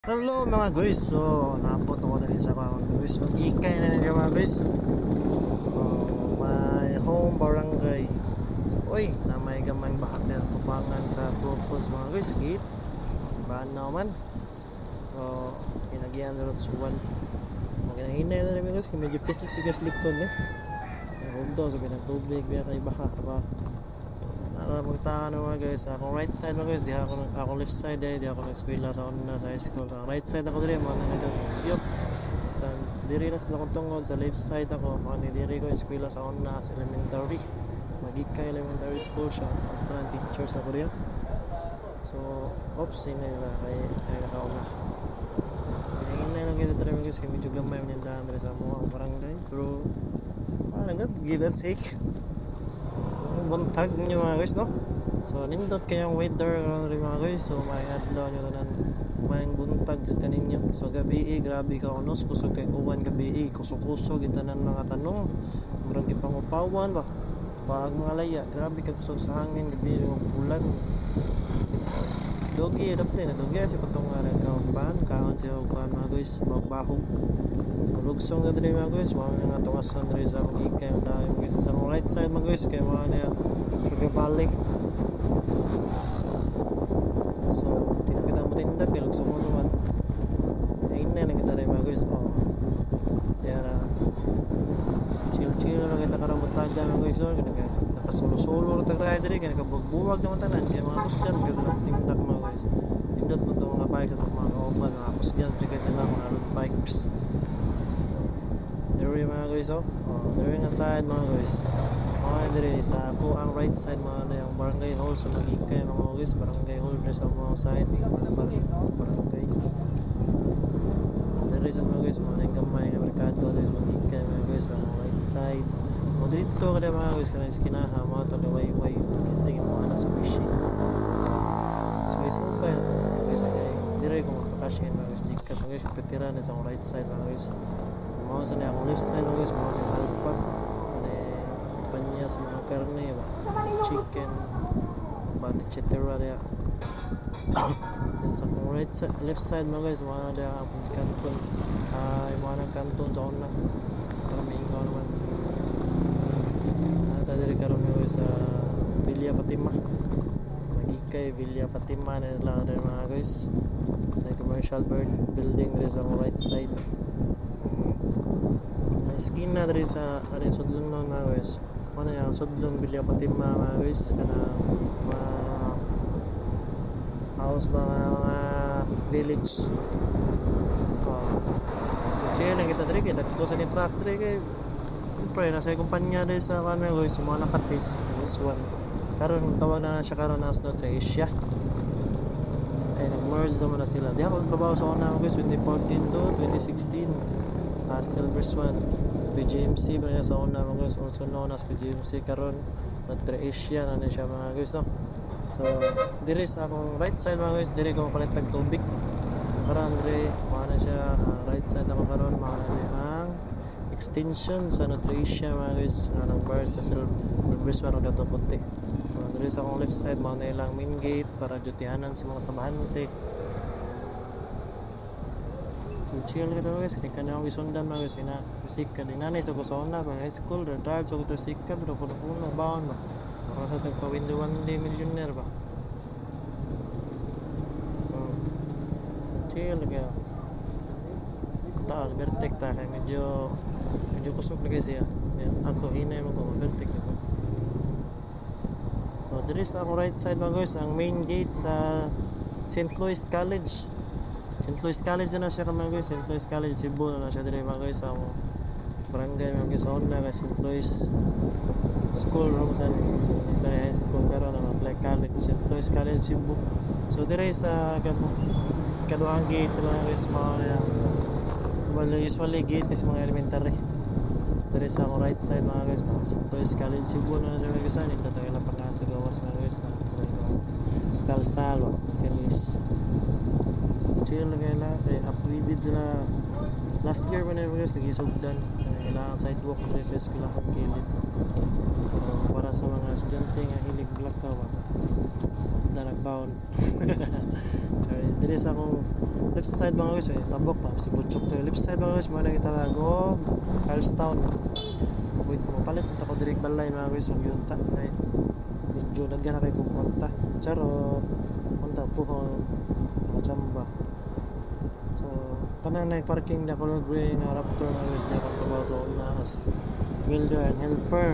Hello mga guys, so napot ako na rin sa mga guys. Mag-ikay na rin mga guys. My home barangay. So, uy, na may gamang bahag na tupangan sa Propos mga guys. Gate, baan na man. So, kinagyan na rin suwan. Magkinahinay na rin mga guys. Medyo pisik tigas likod eh. Hundo, sabi ng tubig, biya kay baka ba. Magtahan mga guys, akong right side mga guys, di ako left side di ako nag-eskwela sa una sa high school. Sa right side ako diri mga nag-yop. Sa diri na sa akong tungod, sa left side ako, mga diri ko eskwela sa una sa elementary. Magika elementary school siya, sa teachers ako diyan. So, oops, hindi na kay nakauna. Hinay lang kita diri mga guys, kaya medyo gamay man yung daan diri sa mga barangay. Pero, parang give and take. Buntag nyo mga guys, no? So nindot kayong weather rin mga guys. So may adlaw nyo tanan, may buntag sa kaninyo. So gabi grabe ka unos, kusog kay uwan gabi kusog-kusog itanan mga tanong, murang gipangupawan ba pag mga laya, grabe ka kusog sa hangin gabi yung ulan. Dogi dapat na dogi si patong nga kaon kaon siya upan mga guys, baho. Lugsong na dali mga guys, mga nga tungasan rin sa magiging kayo tayo mga guys. Sa right side mga guys, kaya mga niya pagkabalik. So, tinakita mo tindag, kaya lugsong mo naman. Ayun na kita rin mga guys. Kaya na chill na kita karamutagan mga guys. Nakasolo-solo na tayo dali, kaya nakabagbuwag naman tanan. Kaya mga kusgan, kaya sa tindag mga guys. Tindot mo itong mga bikes at mga kauban, mga kusgan, kaya sila mga road bikes. There mga guys, there nga side mga guys. Mga dire sa ako ang right side mga na yung barangay hall sa magigkay mga guys, barangay hall there sa mga side barangay. There sa mga guys, mga gamay nga merkado there sa magigkay mga guys sa right side. Mo dito kada mga guys kana iskinaha mga to way tingin mo ana sa fishing. So guys, okay guys, dire ko magpakashin mga guys, dikat mga guys, petiran sa right side mga guys. Mau sa niya akong left side mga guys, mga alpha panyas, mga karne ba? Chicken ba, etc. dia. Then sa akong left side mga guys, mga dia akong kanton, mga ng kanton sa una karami ikaw naman dali karon mga guys sa Villa Fatima, magikay Villa Fatima na lang rin mga guys. May commercial building rin sa right side. Skina dari sa ada sudlon na mga guys, mana yang sudlon Villa Fatima mga guys, kana mga house mga village. So chill lang kita dari kita dito sa ni factory kay pre na sa kumpanya dari sa kana guys, mga nakatis this one karon tawag na siya karon as Nutricia. Ay nag-merge naman na sila. Di ako trabaho sa una guys 2014 to 2016 Silver Swan BGMC ba niya sa una mga guys, also known as BGMC karon Nutricia na siya mga guys, no? So diri sa akong right side mga guys, diri ko palit tag tubig karon diri mana siya right side ako karon mana ang extension sa Nutricia mga guys, nang bar sa Silver Swan ang dato puti. So diri sa akong left side mana ilang main gate para dutihanan sa mga trabahante. So chill kita guys, kaya ka na akong isundan mga guys, bisikan din nanay sa kusona pag high school, drive sa kutrasikan, pero puno-puno baon ba para sa tagpawinduan di millionaire ba. Chill kaya taal, bertek ta kaya medyo kusog lagi siya. Ako hinay mo ko, bertek ako. So there is ang right side mga guys, ang main gate sa St. Louis College. St. Louis College na siya mga guys, St. Louis College Cebu na siya dito mga guys, sa barangay mga guys, sa una kay St. Louis School Romutan high school, pero na apply college St. Louis College Cebu. So dito sa kaduhang gate mga guys, mga usually gate is mga elementary. Dito sa akong right side mga guys, St. Louis College Cebu na siya mga guys, ito tayo lapangan sa gawas mga guys, style chill lagi na kay upgraded sila last year pa na yung guys, nag-isugdan kailangan sidewalk na sa eskwelahan kilid para sa mga estudyante nga hilig black ka ba na nagbaon diri sa akong left side mga guys tabok pa si Butchok to left side mga guys mo na kita lago Carlstown wait mo palit unta ko direct balay mga guys ang yunta kay medyo daghan na kay kung konta charot unta po ko nakachamba so kanang na parking na color gray nga Raptor mga guys na kapag so na as welder and helper